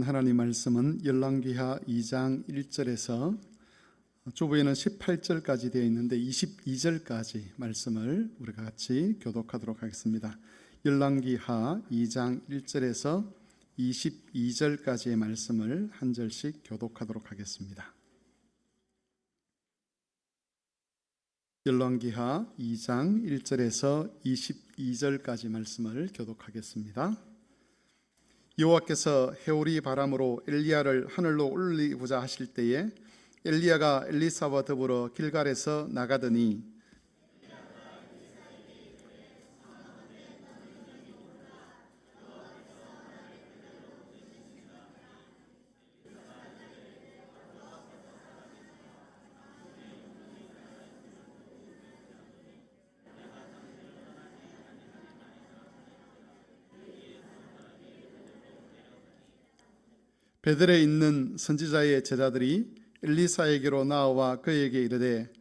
하나님 말씀은 열왕기하 2장 1절에서 주부에는 18절까지 되어 있는데 22절까지 말씀을 우리가 같이 교독하도록 하겠습니다. 열왕기하 2장 1절에서 22절까지의 말씀을 한 절씩 교독하도록 하겠습니다. 열왕기하 2장 1절에서 22절까지 말씀을 교독하겠습니다. 여호와께서 해오리 바람으로 엘리야를 하늘로 올리고자 하실 때에 엘리야가 엘리사와 더불어 길갈에서 나가더니 베델에 있는 선지자의 제자들이 엘리사에게로 나와 그에게 이르되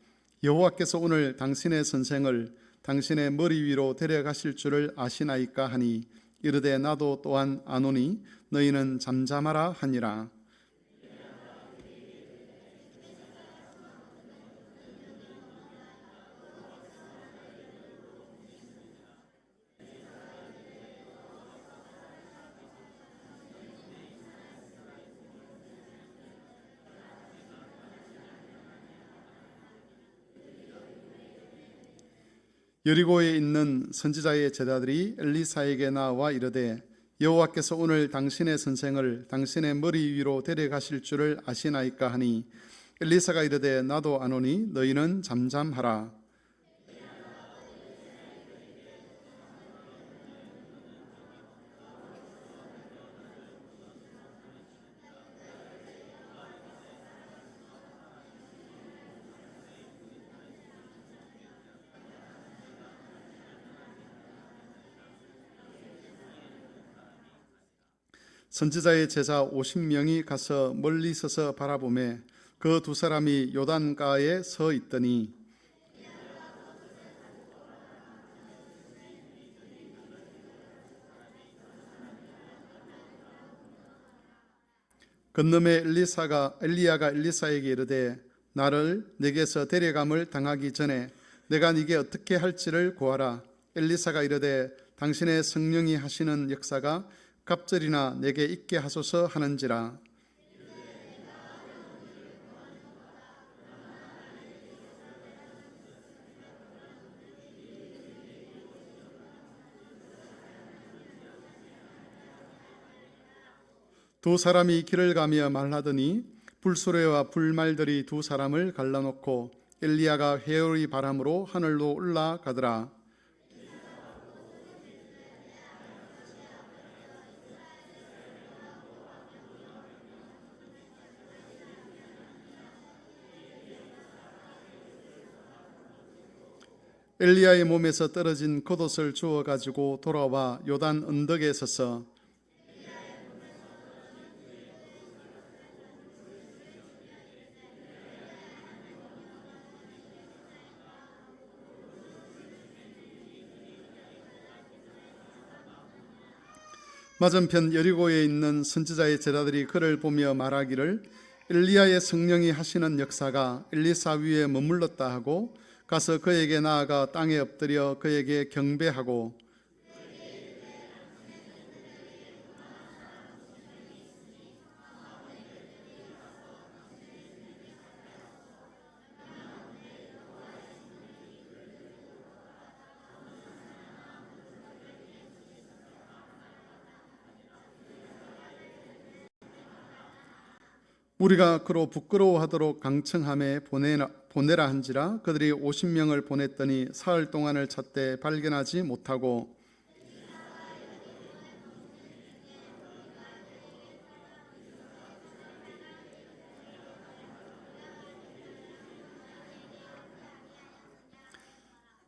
여호와께서 오늘 당신의 선생을 당신의 머리 위로 데려가실 줄을 아시나이까 하니 이르되 나도 또한 아노니 너희는 잠잠하라 하니라. 여리고에 있는 선지자의 제자들이 엘리사에게 나와 이르되 여호와께서 오늘 당신의 선생을 당신의 머리 위로 데려가실 줄을 아시나이까 하니 엘리사가 이르되 나도 아노니 너희는 잠잠하라. 선지자의 제자 50명이 가서 멀리 서서 바라보매 그 두 사람이 요단가에 서 있더니 건너매 엘리야가 엘리사에게 이르되 나를 내게서 데려감을 당하기 전에 내가 네게 어떻게 할지를 고하라. 엘리사가 이르되 당신의 성령이 하시는 역사가 갑절이나 내게 있게 하소서 하는지라. 두 사람이 길을 가며 말하더니 불수레와 불말들이 두 사람을 갈라놓고 엘리야가 회오리 바람으로 하늘로 올라가더라. 엘리야의 몸에서 떨어진 겉옷을 주워 가지고 돌아와 요단 언덕에 서서 맞은편 여리고에 있는 선지자의 제자들이 그를 보며 말하기를 엘리야의 성령이 하시는 역사가 엘리사 위에 머물렀다 하고 가서 그에게 나아가 땅에 엎드려 그에게 경배하고 우리가 그로 부끄러워하도록 강청함에 보내라 한지라. 그들이 50명을 보냈더니 사흘 동안을 찾되 발견하지 못하고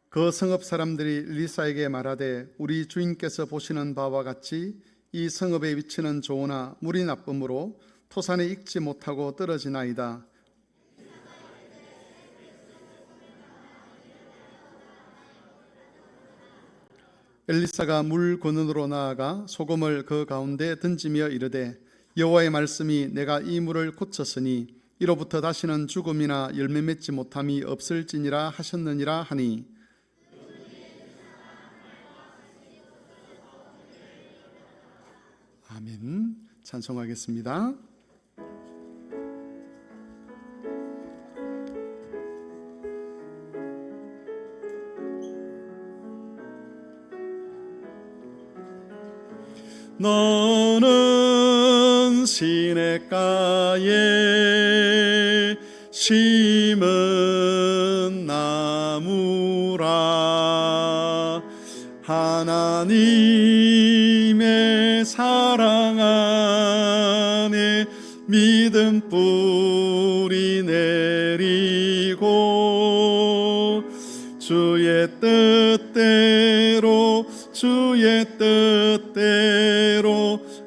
그 성읍 사람들이 엘리사에게 말하되 우리 주인께서 보시는 바와 같이 이 성읍의 위치는 좋으나 물이 나쁨으로 토산에 익지 못하고 떨어지나이다. 엘리사가 물 근원으로 나아가 소금을 그 가운데 던지며 이르되 여호와의 말씀이 내가 이 물을 고쳤으니 이로부터 다시는 죽음이나 열매 맺지 못함이 없을지니라 하셨느니라 하니 아멘. 찬송하겠습니다. 너는 시냇가에 심은 나무라 하나님의 사랑 안에 믿음 뿌리 내리고 주의 뜻대로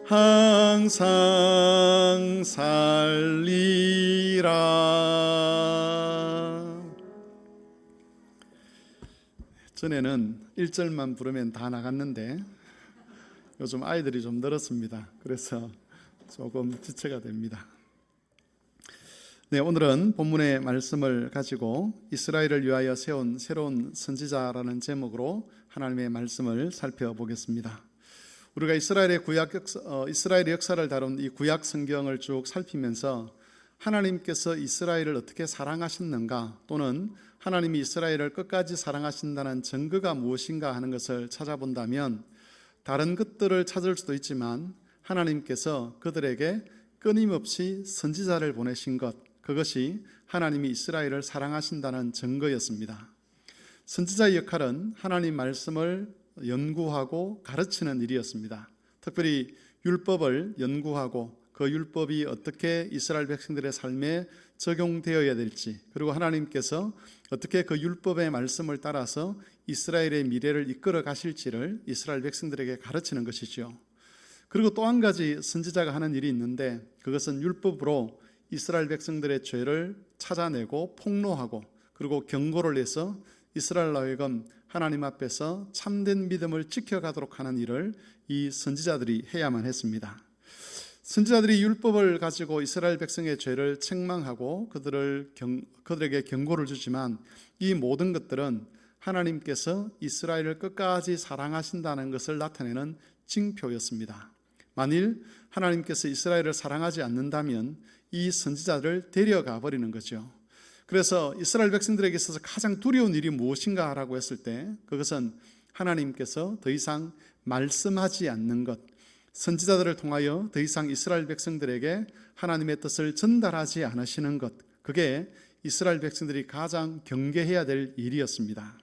항상 살리라. 전에는 1절만 부르면 다 나갔는데 요즘 아이들이 좀 늘었습니다. 그래서 조금 지체가 됩니다. 네, 오늘은 본문의 말씀을 가지고 이스라엘을 위하여 세운 새로운 선지자라는 제목으로 하나님의 말씀을 살펴보겠습니다. 우리가 이스라엘의 역사를 다룬 이 구약 성경을 쭉 살피면서 하나님께서 이스라엘을 어떻게 사랑하셨는가, 또는 하나님이 이스라엘을 끝까지 사랑하신다는 증거가 무엇인가 하는 것을 찾아본다면 다른 것들을 찾을 수도 있지만 하나님께서 그들에게 끊임없이 선지자를 보내신 것, 그것이 하나님이 이스라엘을 사랑하신다는 증거였습니다. 선지자의 역할은 하나님 말씀을 연구하고 가르치는 일이었습니다. 특별히 율법을 연구하고 그 율법이 어떻게 이스라엘 백성들의 삶에 적용되어야 될지, 그리고 하나님께서 어떻게 그 율법의 말씀을 따라서 이스라엘의 미래를 이끌어 가실지를 이스라엘 백성들에게 가르치는 것이죠. 그리고 또 한 가지 선지자가 하는 일이 있는데, 그것은 율법으로 이스라엘 백성들의 죄를 찾아내고 폭로하고 그리고 경고를 해서 이스라엘 하여금 하나님 앞에서 참된 믿음을 지켜가도록 하는 일을 이 선지자들이 해야만 했습니다. 선지자들이 율법을 가지고 이스라엘 백성의 죄를 책망하고 그들에게 경고를 주지만 이 모든 것들은 하나님께서 이스라엘을 끝까지 사랑하신다는 것을 나타내는 징표였습니다. 만일 하나님께서 이스라엘을 사랑하지 않는다면 이 선지자를 데려가 버리는 거죠. 그래서 이스라엘 백성들에게 있어서 가장 두려운 일이 무엇인가 라고 했을 때 그것은 하나님께서 더 이상 말씀하지 않는 것, 선지자들을 통하여 더 이상 이스라엘 백성들에게 하나님의 뜻을 전달하지 않으시는 것, 그게 이스라엘 백성들이 가장 경계해야 될 일이었습니다.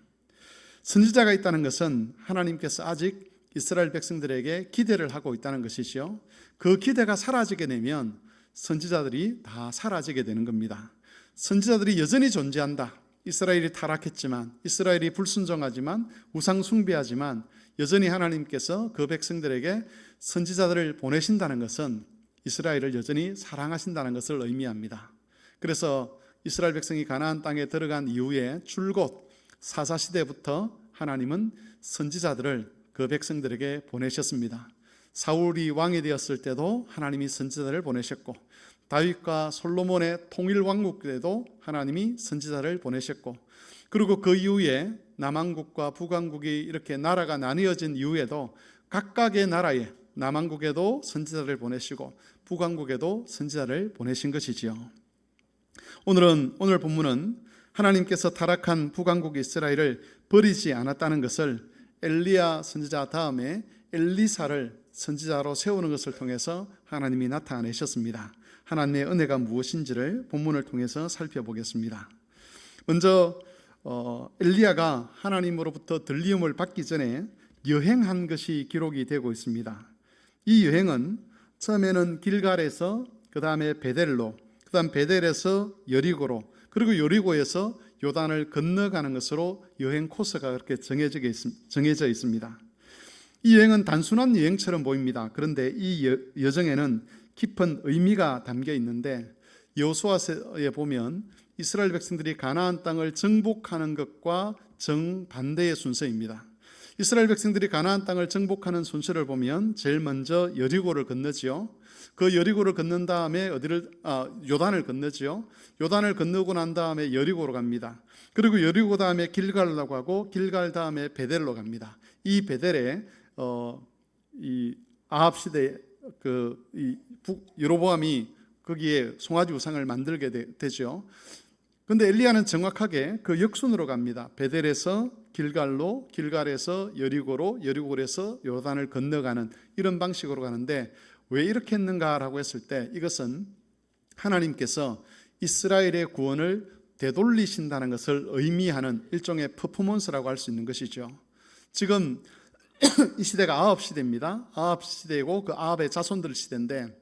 선지자가 있다는 것은 하나님께서 아직 이스라엘 백성들에게 기대를 하고 있다는 것이죠. 그 기대가 사라지게 되면 선지자들이 다 사라지게 되는 겁니다. 선지자들이 여전히 존재한다. 이스라엘이 타락했지만, 이스라엘이 불순종하지만, 우상 숭배하지만 여전히 하나님께서 그 백성들에게 선지자들을 보내신다는 것은 이스라엘을 여전히 사랑하신다는 것을 의미합니다. 그래서 이스라엘 백성이 가나안 땅에 들어간 이후에 줄곧 사사시대부터 하나님은 선지자들을 그 백성들에게 보내셨습니다. 사울이 왕이 되었을 때도 하나님이 선지자를 보내셨고, 다윗과 솔로몬의 통일 왕국 때도 하나님이 선지자를 보내셨고, 그리고 그 이후에 남왕국과 북왕국이 이렇게 나라가 나뉘어진 이후에도 각각의 나라에, 남왕국에도 선지자를 보내시고 북왕국에도 선지자를 보내신 것이지요. 오늘 본문은 하나님께서 타락한 북왕국 이스라엘을 버리지 않았다는 것을 엘리야 선지자 다음에 엘리사를 선지자로 세우는 것을 통해서 하나님이 나타내셨습니다. 하나님의 은혜가 무엇인지를 본문을 통해서 살펴보겠습니다. 먼저 엘리야가 하나님으로부터 들림을 받기 전에 여행한 것이 기록이 되고 있습니다. 이 여행은 처음에는 길갈에서, 그 다음에 베델로, 그 다음 베델에서 여리고로, 그리고 여리고에서 요단을 건너가는 것으로 여행 코스가 그렇게 정해져 있습니다. 이 여행은 단순한 여행처럼 보입니다. 그런데 이 여정에는 깊은 의미가 담겨 있는데, 여호수아서에 보면 이스라엘 백성들이 가나안 땅을 정복하는 것과 정반대의 순서입니다. 이스라엘 백성들이 가나안 땅을 정복하는 순서를 보면 제일 먼저 여리고를 건너지요. 그 여리고를 건넌 다음에 요단을 건너지요. 요단을 건너고 난 다음에 여리고로 갑니다. 그리고 여리고 다음에 길갈로 가고 길갈 다음에 베델로 갑니다. 이 베델에 이 아합 시대 여로보암이 거기에 송아지 우상을 만들게 되죠. 그런데 엘리야는 정확하게 그 역순으로 갑니다. 베델에서 길갈로, 길갈에서 여리고로, 여리고에서 요단을 건너가는 이런 방식으로 가는데 왜 이렇게 했는가라고 했을 때 이것은 하나님께서 이스라엘의 구원을 되돌리신다는 것을 의미하는 일종의 퍼포먼스라고 할 수 있는 것이죠. 지금 이 시대가 아합 시대입니다. 아합 시대이고 그 아합의 자손들 시대인데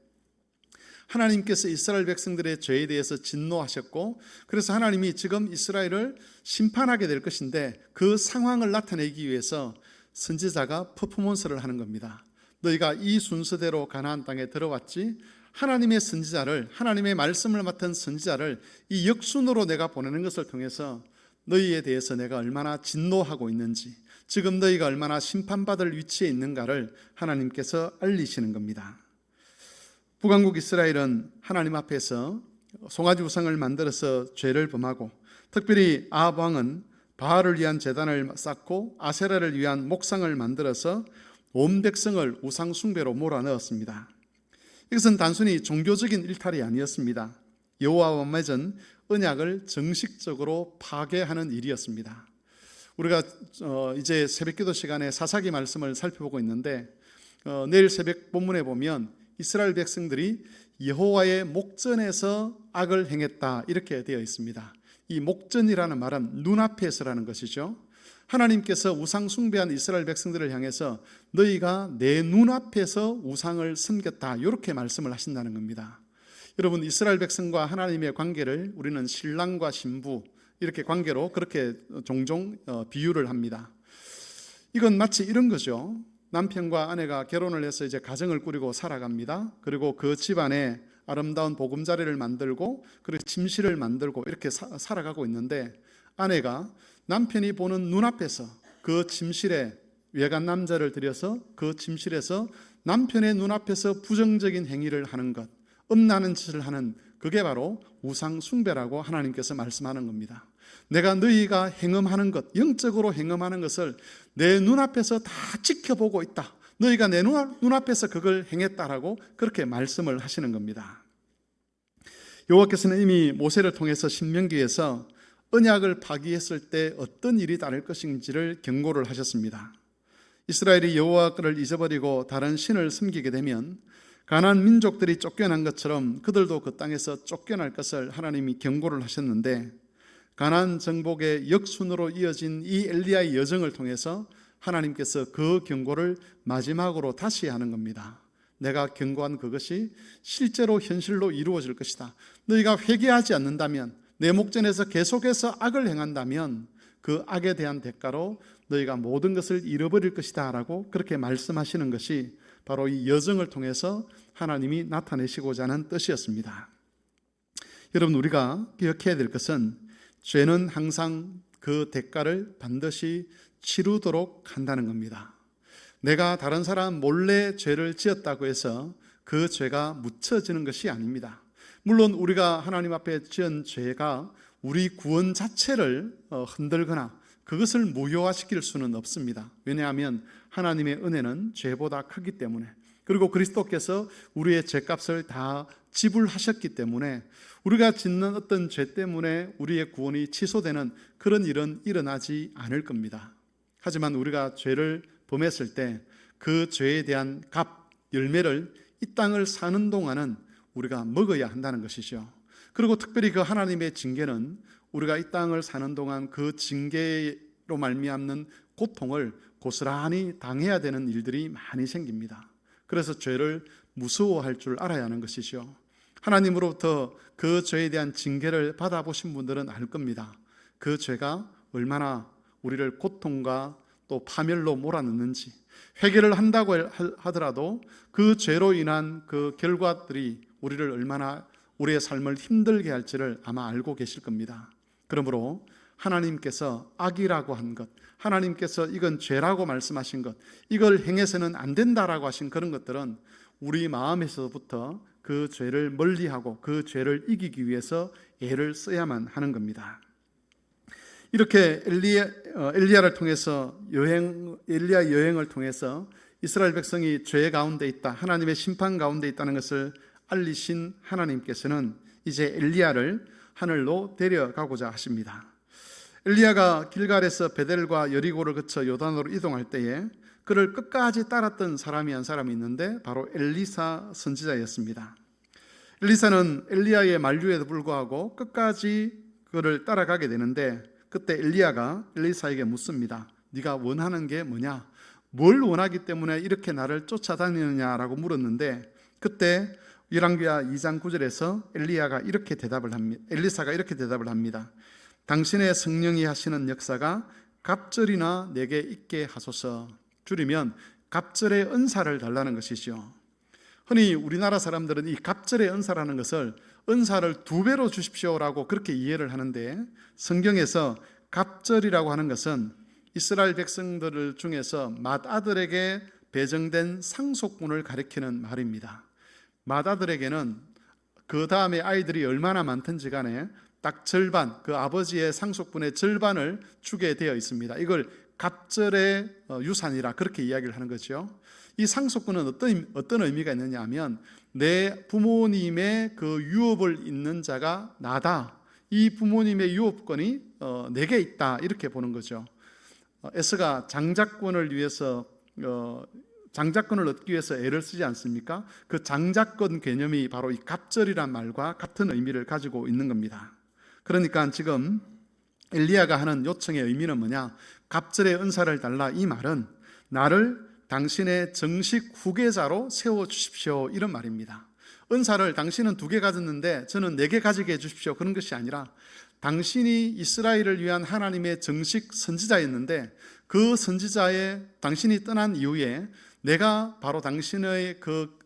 하나님께서 이스라엘 백성들의 죄에 대해서 진노하셨고 그래서 하나님이 지금 이스라엘을 심판하게 될 것인데 그 상황을 나타내기 위해서 선지자가 퍼포먼스를 하는 겁니다. 너희가 이 순서대로 가나안 땅에 들어왔지, 하나님의 선지자를, 하나님의 말씀을 맡은 선지자를 이 역순으로 내가 보내는 것을 통해서 너희에 대해서 내가 얼마나 진노하고 있는지, 지금 너희가 얼마나 심판받을 위치에 있는가를 하나님께서 알리시는 겁니다. 북왕국 이스라엘은 하나님 앞에서 송아지 우상을 만들어서 죄를 범하고 특별히 아합 왕은 바알을 위한 제단을 쌓고 아세라를 위한 목상을 만들어서 온 백성을 우상 숭배로 몰아넣었습니다. 이것은 단순히 종교적인 일탈이 아니었습니다. 여호와와 맺은 언약을 정식적으로 파괴하는 일이었습니다. 우리가 이제 새벽기도 시간에 사사기 말씀을 살펴보고 있는데 내일 새벽 본문에 보면 이스라엘 백성들이 여호와의 목전에서 악을 행했다 이렇게 되어 있습니다. 이 목전이라는 말은 눈앞에서라는 것이죠. 하나님께서 우상 숭배한 이스라엘 백성들을 향해서 너희가 내 눈앞에서 우상을 섬겼다 이렇게 말씀을 하신다는 겁니다. 여러분, 이스라엘 백성과 하나님의 관계를 우리는 신랑과 신부 이렇게 관계로 그렇게 종종 비유를 합니다. 이건 마치 이런 거죠. 남편과 아내가 결혼을 해서 이제 가정을 꾸리고 살아갑니다. 그리고 그 집안에 아름다운 보금자리를 만들고 그리고 침실을 만들고 이렇게 살아가고 있는데 아내가 남편이 보는 눈앞에서 그 침실에 외간 남자를 들여서 그 침실에서 남편의 눈앞에서 부정적인 행위를 하는 것, 음란한 짓을 하는 그게 바로 우상 숭배라고 하나님께서 말씀하는 겁니다. 내가 너희가 행음하는 것, 영적으로 행음하는 것을 내 눈앞에서 다 지켜보고 있다. 너희가 내 눈앞에서 그걸 행했다라고 그렇게 말씀을 하시는 겁니다. 여호와께서는 이미 모세를 통해서 신명기에서 언약을 파기했을 때 어떤 일이 따를 것인지를 경고를 하셨습니다. 이스라엘이 여호와를 잊어버리고 다른 신을 섬기게 되면 가나안 민족들이 쫓겨난 것처럼 그들도 그 땅에서 쫓겨날 것을 하나님이 경고를 하셨는데 가나안 정복의 역순으로 이어진 이 엘리야의 여정을 통해서 하나님께서 그 경고를 마지막으로 다시 하는 겁니다. 내가 경고한 그것이 실제로 현실로 이루어질 것이다. 너희가 회개하지 않는다면, 내 목전에서 계속해서 악을 행한다면 그 악에 대한 대가로 너희가 모든 것을 잃어버릴 것이다 라고 그렇게 말씀하시는 것이 바로 이 여정을 통해서 하나님이 나타내시고자 하는 뜻이었습니다. 여러분, 우리가 기억해야 될 것은 죄는 항상 그 대가를 반드시 치르도록 한다는 겁니다. 내가 다른 사람 몰래 죄를 지었다고 해서 그 죄가 묻혀지는 것이 아닙니다. 물론 우리가 하나님 앞에 지은 죄가 우리 구원 자체를 흔들거나 그것을 무효화시킬 수는 없습니다. 왜냐하면 하나님의 은혜는 죄보다 크기 때문에, 그리고 그리스도께서 우리의 죄값을 다 지불하셨기 때문에 우리가 짓는 어떤 죄 때문에 우리의 구원이 취소되는 그런 일은 일어나지 않을 겁니다. 하지만 우리가 죄를 범했을 때 그 죄에 대한 값, 열매를 이 땅을 사는 동안은 우리가 먹어야 한다는 것이죠. 그리고 특별히 그 하나님의 징계는 우리가 이 땅을 사는 동안 그 징계로 말미암는 고통을 고스란히 당해야 되는 일들이 많이 생깁니다. 그래서 죄를 무서워할 줄 알아야 하는 것이죠. 하나님으로부터 그 죄에 대한 징계를 받아보신 분들은 알 겁니다. 그 죄가 얼마나 우리를 고통과 또 파멸로 몰아넣는지, 회개를 한다고 하더라도 그 죄로 인한 그 결과들이 우리를 얼마나 우리의 삶을 힘들게 할지를 아마 알고 계실 겁니다. 그러므로 하나님께서 악이라고 한 것, 하나님께서 이건 죄라고 말씀하신 것, 이걸 행해서는 안 된다라고 하신 그런 것들은 우리 마음에서부터 그 죄를 멀리하고 그 죄를 이기기 위해서 애를 써야만 하는 겁니다. 이렇게 엘리야를 통해서 엘리야 여행을 통해서 이스라엘 백성이 죄 가운데 있다, 하나님의 심판 가운데 있다는 것을 알리신 하나님께서는 이제 엘리야를 하늘로 데려가고자 하십니다. 엘리야가 길갈에서 베델과 여리고를 거쳐 요단으로 이동할 때에 그를 끝까지 따랐던 사람이 한 사람이 있는데 바로 엘리사 선지자였습니다. 엘리사는 엘리야의 만류에도 불구하고 끝까지 그를 따라가게 되는데, 그때 엘리야가 엘리사에게 묻습니다. 네가 원하는 게 뭐냐? 뭘 원하기 때문에 이렇게 나를 쫓아다니느냐라고 물었는데, 그때 열왕기하 2장 9절에서 엘리사가 이렇게 대답을 합니다. 당신의 성령이 하시는 역사가 갑절이나 내게 있게 하소서. 줄이면 갑절의 은사를 달라는 것이죠. 흔히 우리나라 사람들은 이 갑절의 은사라는 것을 은사를 2배로 주십시오라고 그렇게 이해를 하는데, 성경에서 갑절이라고 하는 것은 이스라엘 백성들 중에서 맏아들에게 배정된 상속분을 가리키는 말입니다. 맏아들에게는 그 다음에 아이들이 얼마나 많든지 간에 딱 절반, 그 아버지의 상속분의 절반을 주게 되어 있습니다. 이걸 갑절의 유산이라 그렇게 이야기를 하는 거죠. 이 상속분은 어떤 의미가 있느냐 하면, 내 부모님의 그 유업을 잇는 자가 나다, 이 부모님의 유업권이 내게 있다, 이렇게 보는 거죠. 에스가 장자권을 위해서 장자권을 얻기 위해서 애를 쓰지 않습니까? 그 장자권 개념이 바로 이 갑절이란 말과 같은 의미를 가지고 있는 겁니다. 그러니까 지금 엘리야가 하는 요청의 의미는 뭐냐? 갑절의 은사를 달라, 이 말은 나를 당신의 정식 후계자로 세워주십시오, 이런 말입니다. 은사를 당신은 2개 가졌는데 저는 4개 가지게 해주십시오, 그런 것이 아니라 당신이 이스라엘을 위한 하나님의 정식 선지자였는데, 그 선지자의 당신이 떠난 이후에 내가 바로 당신의 그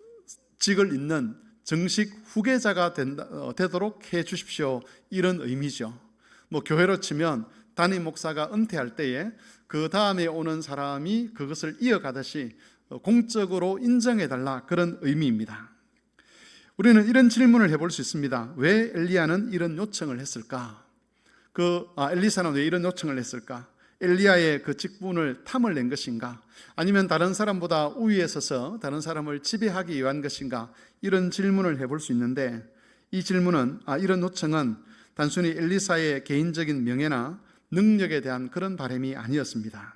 직을 잇는 정식 후계자가 되도록 해 주십시오, 이런 의미죠. 교회로 치면 담임 목사가 은퇴할 때에 그 다음에 오는 사람이 그것을 이어가듯이 공적으로 인정해달라, 그런 의미입니다. 우리는 이런 질문을 해볼 수 있습니다. 왜 엘리야는 이런 요청을 했을까? 엘리사는 왜 이런 요청을 했을까? 엘리야의 그 직분을 탐을 낸 것인가? 아니면 다른 사람보다 우위에 서서 다른 사람을 지배하기 위한 것인가? 이런 질문을 해볼 수 있는데, 이 질문은, 이런 요청은 단순히 엘리사의 개인적인 명예나 능력에 대한 그런 바람이 아니었습니다.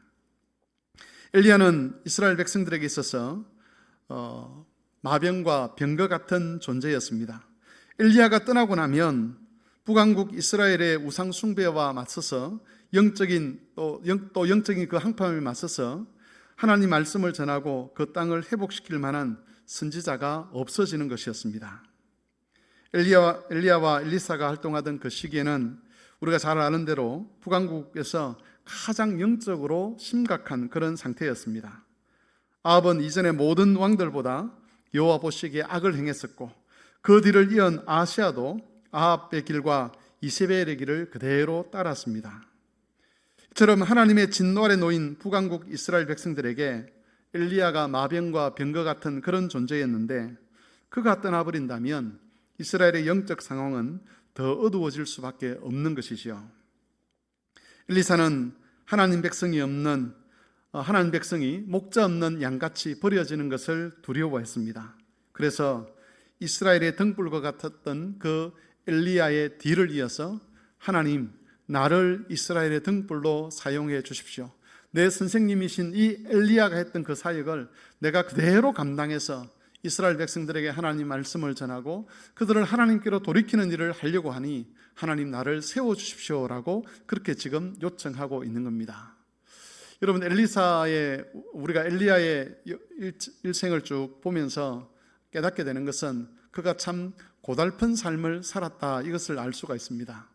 엘리야는 이스라엘 백성들에게 있어서 마병과 병과 같은 존재였습니다. 엘리야가 떠나고 나면 북왕국 이스라엘의 우상 숭배와 맞서서 영적인 그 항파함에 맞서서 하나님 말씀을 전하고 그 땅을 회복시킬 만한 선지자가 없어지는 것이었습니다. 엘리야와 엘리사가 활동하던 그 시기에는 우리가 잘 아는 대로 북왕국에서 가장 영적으로 심각한 그런 상태였습니다. 아합은 이전의 모든 왕들보다 여호와 보시기에 악을 행했었고, 그 뒤를 이은 아시아도 아합의 길과 이세벨의 길을 그대로 따랐습니다. 이처럼 하나님의 진노 아래 놓인 북왕국 이스라엘 백성들에게 엘리야가 마병과 병과 같은 그런 존재였는데, 그가 떠나버린다면 이스라엘의 영적 상황은 더 어두워질 수밖에 없는 것이지요. 엘리사는 하나님 백성이 목자 없는 양같이 버려지는 것을 두려워했습니다. 그래서 이스라엘의 등불과 같았던 그 엘리야의 뒤를 이어서, 하나님, 나를 이스라엘의 등불로 사용해 주십시오. 내 선생님이신 이 엘리야가 했던 그 사역을 내가 그대로 감당해서 이스라엘 백성들에게 하나님 말씀을 전하고 그들을 하나님께로 돌이키는 일을 하려고 하니 하나님, 나를 세워주십시오라고 그렇게 지금 요청하고 있는 겁니다. 여러분, 우리가 엘리야의 일생을 쭉 보면서 깨닫게 되는 것은 그가 참 고달픈 삶을 살았다, 이것을 알 수가 있습니다.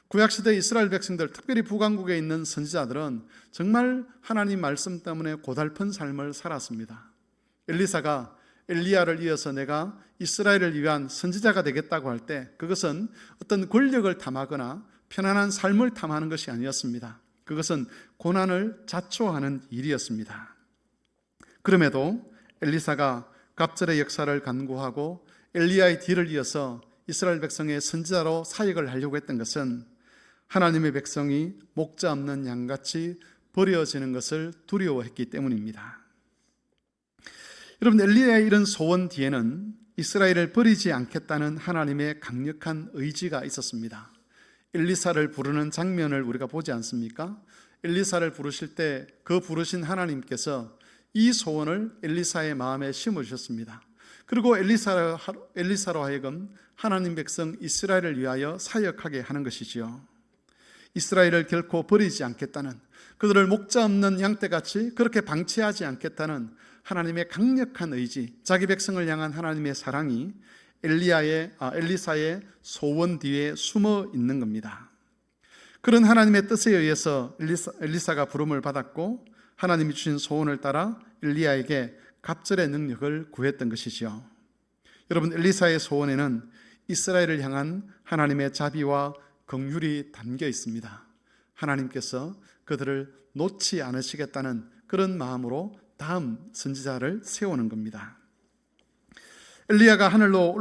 구약시대 이스라엘 백성들, 특별히 북왕국에 있는 선지자들은 정말 하나님 말씀 때문에 고달픈 삶을 살았습니다. 엘리사가 엘리야를 이어서 내가 이스라엘을 위한 선지자가 되겠다고 할 때, 그것은 어떤 권력을 탐하거나 편안한 삶을 탐하는 것이 아니었습니다. 그것은 고난을 자초하는 일이었습니다. 그럼에도 엘리사가 갑절의 역사를 간구하고 엘리야의 뒤를 이어서 이스라엘 백성의 선지자로 사역을 하려고 했던 것은 하나님의 백성이 목자 없는 양같이 버려지는 것을 두려워했기 때문입니다. 여러분, 엘리야의 이런 소원 뒤에는 이스라엘을 버리지 않겠다는 하나님의 강력한 의지가 있었습니다. 엘리사를 부르는 장면을 우리가 보지 않습니까? 엘리사를 부르실 때 그 부르신 하나님께서 이 소원을 엘리사의 마음에 심어주셨습니다. 그리고 엘리사로 하여금 하나님 백성 이스라엘을 위하여 사역하게 하는 것이지요. 이스라엘을 결코 버리지 않겠다는, 그들을 목자 없는 양떼같이 그렇게 방치하지 않겠다는 하나님의 강력한 의지, 자기 백성을 향한 하나님의 사랑이 엘리사의 소원 뒤에 숨어 있는 겁니다. 그런 하나님의 뜻에 의해서 엘리사가 부름을 받았고 하나님이 주신 소원을 따라 엘리야에게 갑절의 능력을 구했던 것이지요. 여러분, 엘리사의 소원에는 이스라엘을 향한 하나님의 자비와 긍휼이 담겨 있습니다. 하나님께서 그들을 놓지 않으시겠다는 그런 마음으로 다음 선지자를 세우는 겁니다. 엘리야가 하늘로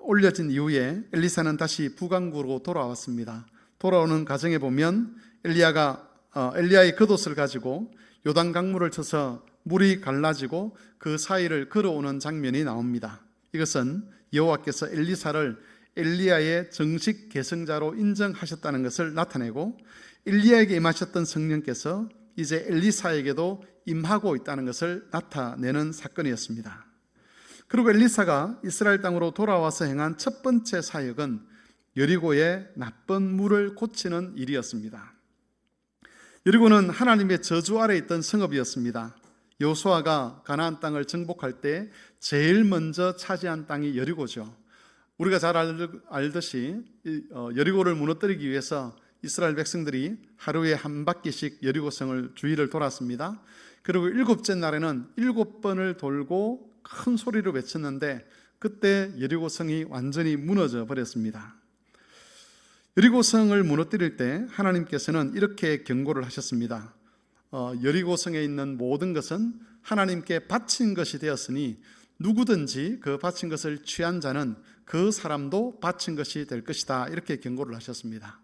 올려진 이후에 엘리사는 다시 북왕구로 돌아왔습니다. 돌아오는 과정에 보면 엘리야의 겉옷을 가지고 요단 강물을 쳐서 물이 갈라지고 그 사이를 걸어오는 장면이 나옵니다. 이것은 여호와께서 엘리사를 엘리야의 정식 계승자로 인정하셨다는 것을 나타내고 엘리야에게 임하셨던 성령께서 이제 엘리사에게도 임하고 있다는 것을 나타내는 사건이었습니다. 그리고 엘리사가 이스라엘 땅으로 돌아와서 행한 첫 번째 사역은 여리고의 나쁜 물을 고치는 일이었습니다. 여리고는 하나님의 저주 아래 있던 성읍이었습니다. 여호수아가 가나안 땅을 정복할 때 제일 먼저 차지한 땅이 여리고죠. 우리가 잘 알듯이 여리고를 무너뜨리기 위해서 이스라엘 백성들이 하루에 한 바퀴씩 여리고성을 주위를 돌았습니다. 그리고 7째 날에는 7번을 돌고 큰 소리로 외쳤는데 그때 여리고성이 완전히 무너져 버렸습니다. 여리고성을 무너뜨릴 때 하나님께서는 이렇게 경고를 하셨습니다. 여리고성에 있는 모든 것은 하나님께 바친 것이 되었으니 누구든지 그 바친 것을 취한 자는 그 사람도 바친 것이 될 것이다. 이렇게 경고를 하셨습니다.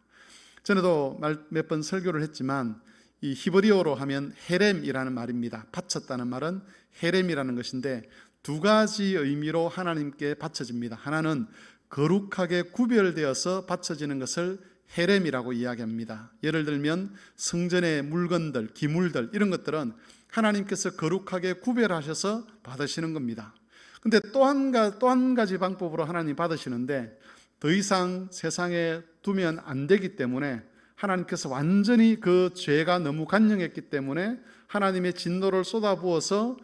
전에도 몇 번 설교를 했지만 이 히브리어로 하면 헤렘이라는 말입니다. 바쳤다는 말은 헤렘이라는 것인데 두 가지 의미로 하나님께 바쳐집니다. 하나는 거룩하게 구별되어서 바쳐지는 것을 헤렘이라고 이야기합니다. 예를 들면 성전의 물건들, 기물들 이런 것들은 하나님께서 거룩하게 구별하셔서 받으시는 겁니다. 근데 또 한 가지 방법으로 하나님 받으시는데 더 이상 세상에 두면 안 되기 때문에 하나님께서 완전히 그 죄가 너무 간영했기 때문에 하나님의 진노를 쏟아부어서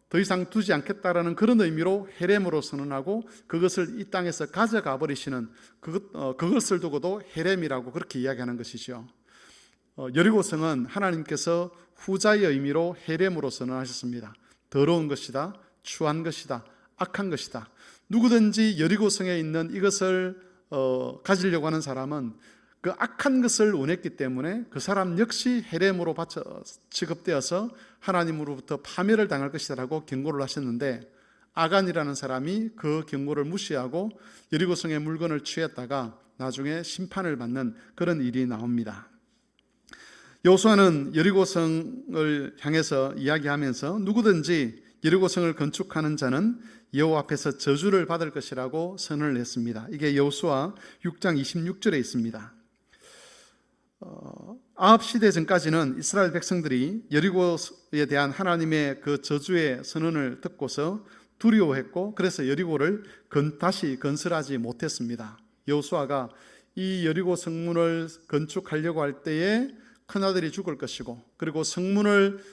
더 이상 두지 않겠다라는 그런 의미로 헤렘으로 선언하고 그것을 이 땅에서 가져가 버리시는 그것을 두고도 헤렘이라고 그렇게 이야기하는 것이죠. 여리고성은 하나님께서 후자의 의미로 헤렘으로 선언하셨습니다. 더러운 것이다, 추한 것이다, 악한 것이다. 누구든지 여리고성에 있는 이것을 가지려고 하는 사람은 그 악한 것을 원했기 때문에 그 사람 역시 헤렘으로 취급되어서 하나님으로부터 파멸을 당할 것이라고 경고를 하셨는데 아간이라는 사람이 그 경고를 무시하고 여리고성의 물건을 취했다가 나중에 심판을 받는 그런 일이 나옵니다. 여호수아는 여리고성을 향해서 이야기하면서 누구든지 여리고성을 건축하는 자는 여호와 앞에서 저주를 받을 것이라고 선언을 했습니다. 이게 여호수아 6장 26절에 있습니다. 아합 시대 전까지는 이스라엘 백성들이 여리고에 대한 하나님의 그 저주의 선언을 듣고서 두려워했고 그래서 여리고를 다시 건설하지 못했습니다. 여호수아가 이 여리고 성문을 건축하려고 할 때에 큰아들이 죽을 것이고 그리고 성문을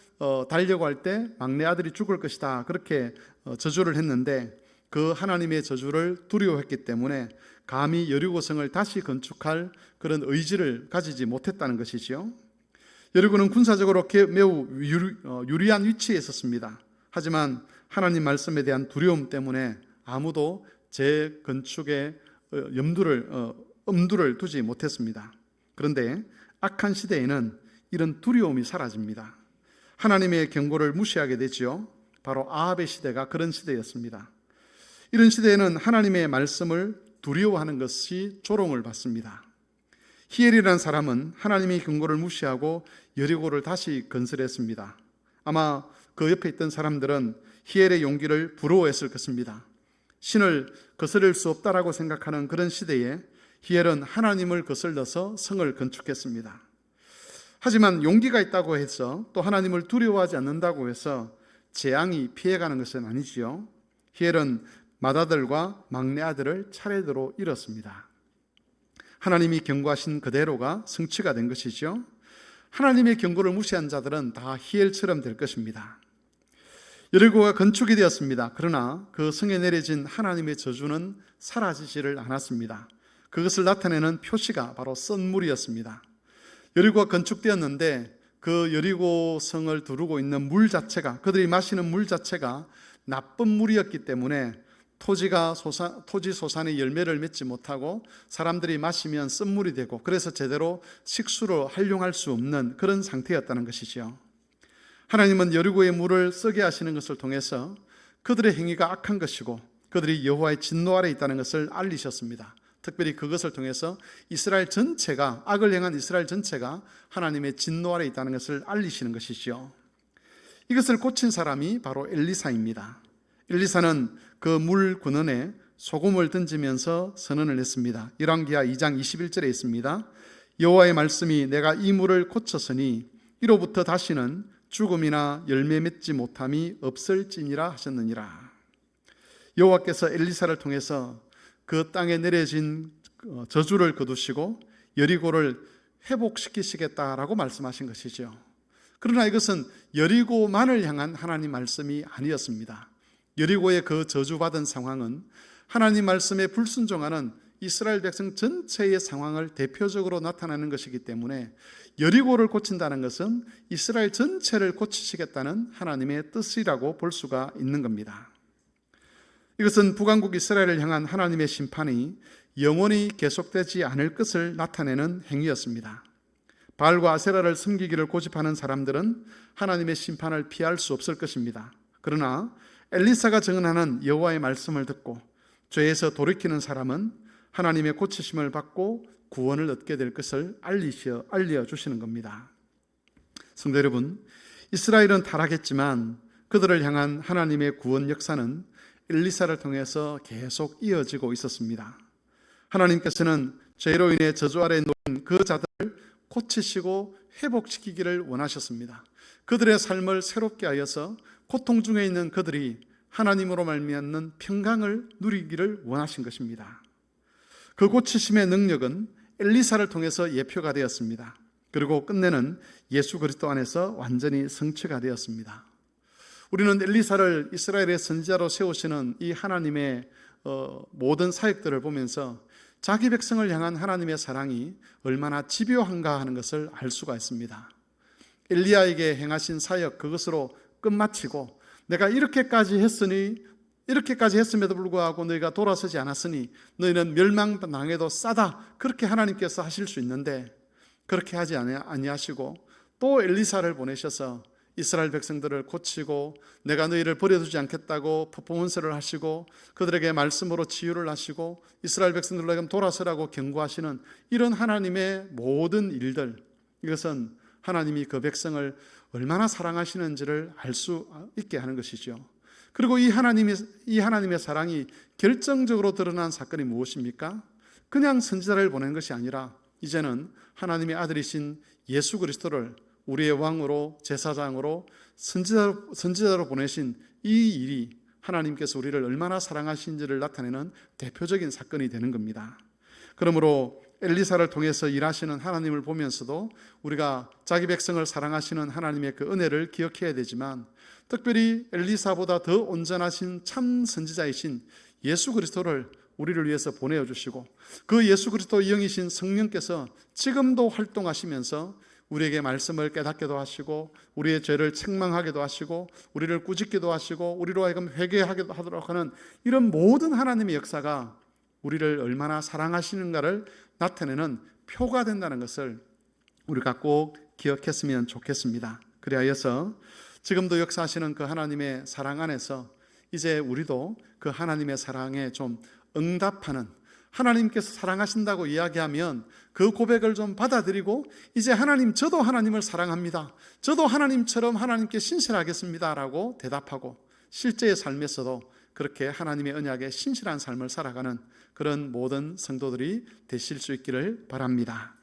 달려고 할 때 막내 아들이 죽을 것이다 그렇게 저주를 했는데 그 하나님의 저주를 두려워했기 때문에 감히 여리고성을 다시 건축할 그런 의지를 가지지 못했다는 것이지요. 여리고는 군사적으로 매우 유리한 위치에 있었습니다. 하지만 하나님 말씀에 대한 두려움 때문에 아무도 재건축에 염두를 엄두를 두지 못했습니다. 그런데 악한 시대에는 이런 두려움이 사라집니다. 하나님의 경고를 무시하게 되지요. 바로 아합의 시대가 그런 시대였습니다. 이런 시대에는 하나님의 말씀을 두려워하는 것이 조롱을 받습니다. 히엘이라는 사람은 하나님의 경고를 무시하고 여리고를 다시 건설했습니다. 아마 그 옆에 있던 사람들은 히엘의 용기를 부러워했을 것입니다. 신을 거스를 수 없다라고 생각하는 그런 시대에 히엘은 하나님을 거슬러서 성을 건축했습니다. 하지만 용기가 있다고 해서 또 하나님을 두려워하지 않는다고 해서 재앙이 피해가는 것은 아니지요. 히엘은 맏아들과 막내 아들을 차례대로 잃었습니다. 하나님이 경고하신 그대로가 성취가 된 것이죠. 하나님의 경고를 무시한 자들은 다 히엘처럼 될 것입니다. 여리고가 건축이 되었습니다. 그러나 그 성에 내려진 하나님의 저주는 사라지지를 않았습니다. 그것을 나타내는 표시가 바로 썬물이었습니다. 여리고가 건축되었는데 그 여리고 성을 두르고 있는 물 자체가, 그들이 마시는 물 자체가 나쁜 물이었기 때문에 토지 소산의 열매를 맺지 못하고 사람들이 마시면 쓴물이 되고, 그래서 제대로 식수로 활용할 수 없는 그런 상태였다는 것이죠. 하나님은 여리고의 물을 쓰게 하시는 것을 통해서 그들의 행위가 악한 것이고 그들이 여호와의 진노 아래 있다는 것을 알리셨습니다. 특별히 그것을 통해서 이스라엘 전체가, 악을 행한 이스라엘 전체가 하나님의 진노 아래 있다는 것을 알리시는 것이죠. 이것을 고친 사람이 바로 엘리사입니다. 엘리사는 그 물 근원에 소금을 던지면서 선언을 했습니다. 열왕기하 2장 21절에 있습니다. 여호와의 말씀이 내가 이 물을 고쳤으니 이로부터 다시는 죽음이나 열매 맺지 못함이 없을지니라 하셨느니라. 여호와께서 엘리사를 통해서 그 땅에 내려진 저주를 거두시고 여리고를 회복시키시겠다라고 말씀하신 것이죠. 그러나 이것은 여리고만을 향한 하나님 말씀이 아니었습니다. 여리고의 그 저주받은 상황은 하나님 말씀에 불순종하는 이스라엘 백성 전체의 상황을 대표적으로 나타내는 것이기 때문에 여리고를 고친다는 것은 이스라엘 전체를 고치시겠다는 하나님의 뜻이라고 볼 수가 있는 겁니다. 이것은 북왕국 이스라엘을 향한 하나님의 심판이 영원히 계속되지 않을 것을 나타내는 행위였습니다. 바알과 아세라를 섬기기를 고집하는 사람들은 하나님의 심판을 피할 수 없을 것입니다. 그러나 엘리사가 증언하는 여호와의 말씀을 듣고 죄에서 돌이키는 사람은 하나님의 고치심을 받고 구원을 얻게 될 것을 알려주시는 겁니다. 성도 여러분, 이스라엘은 타락했지만 그들을 향한 하나님의 구원 역사는 엘리사를 통해서 계속 이어지고 있었습니다. 하나님께서는 죄로 인해 저주 아래 놓인 그 자들을 고치시고 회복시키기를 원하셨습니다. 그들의 삶을 새롭게 하여서 고통 중에 있는 그들이 하나님으로 말미암는 평강을 누리기를 원하신 것입니다. 그 고치심의 능력은 엘리사를 통해서 예표가 되었습니다. 그리고 끝내는 예수 그리스도 안에서 완전히 성취가 되었습니다. 우리는 엘리사를 이스라엘의 선지자로 세우시는 이 하나님의 모든 사역들을 보면서 자기 백성을 향한 하나님의 사랑이 얼마나 집요한가 하는 것을 알 수가 있습니다. 엘리야에게 행하신 사역, 그것으로 끝마치고 내가 이렇게까지 했음에도 불구하고 너희가 돌아서지 않았으니 너희는 멸망당해도 싸다, 그렇게 하나님께서 하실 수 있는데 그렇게 하지 아니하시고 또 엘리사를 보내셔서 이스라엘 백성들을 고치고 내가 너희를 버려두지 않겠다고 퍼포먼스를 하시고 그들에게 말씀으로 치유를 하시고 이스라엘 백성들에게 돌아서라고 경고하시는 이런 하나님의 모든 일들, 이것은 하나님이 그 백성을 얼마나 사랑하시는지를 알 수 있게 하는 것이죠. 그리고 이 하나님의 사랑이 결정적으로 드러난 사건이 무엇입니까? 그냥 선지자를 보낸 것이 아니라 이제는 하나님의 아들이신 예수 그리스도를 우리의 왕으로, 제사장으로, 선지자로 보내신 이 일이 하나님께서 우리를 얼마나 사랑하신지를 나타내는 대표적인 사건이 되는 겁니다. 그러므로 엘리사를 통해서 일하시는 하나님을 보면서도 우리가 자기 백성을 사랑하시는 하나님의 그 은혜를 기억해야 되지만, 특별히 엘리사보다 더 온전하신 참 선지자이신 예수 그리스도를 우리를 위해서 보내주시고 그 예수 그리스도 영이신 성령께서 지금도 활동하시면서 우리에게 말씀을 깨닫게도 하시고 우리의 죄를 책망하게도 하시고 우리를 꾸짖기도 하시고 우리로 하여금 회개하게 하도록 하는 이런 모든 하나님의 역사가 우리를 얼마나 사랑하시는가를 나타내는 표가 된다는 것을 우리가 꼭 기억했으면 좋겠습니다. 그리하여서 지금도 역사하시는 그 하나님의 사랑 안에서 이제 우리도 그 하나님의 사랑에 좀 응답하는, 하나님께서 사랑하신다고 이야기하면 그 고백을 좀 받아들이고 이제 하나님, 저도 하나님을 사랑합니다, 저도 하나님처럼 하나님께 신실하겠습니다 라고 대답하고 실제의 삶에서도 그렇게 하나님의 언약에 신실한 삶을 살아가는 그런 모든 성도들이 되실 수 있기를 바랍니다.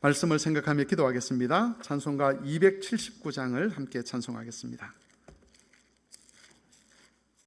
말씀을 생각하며 기도하겠습니다. 찬송가 279장을 함께 찬송하겠습니다.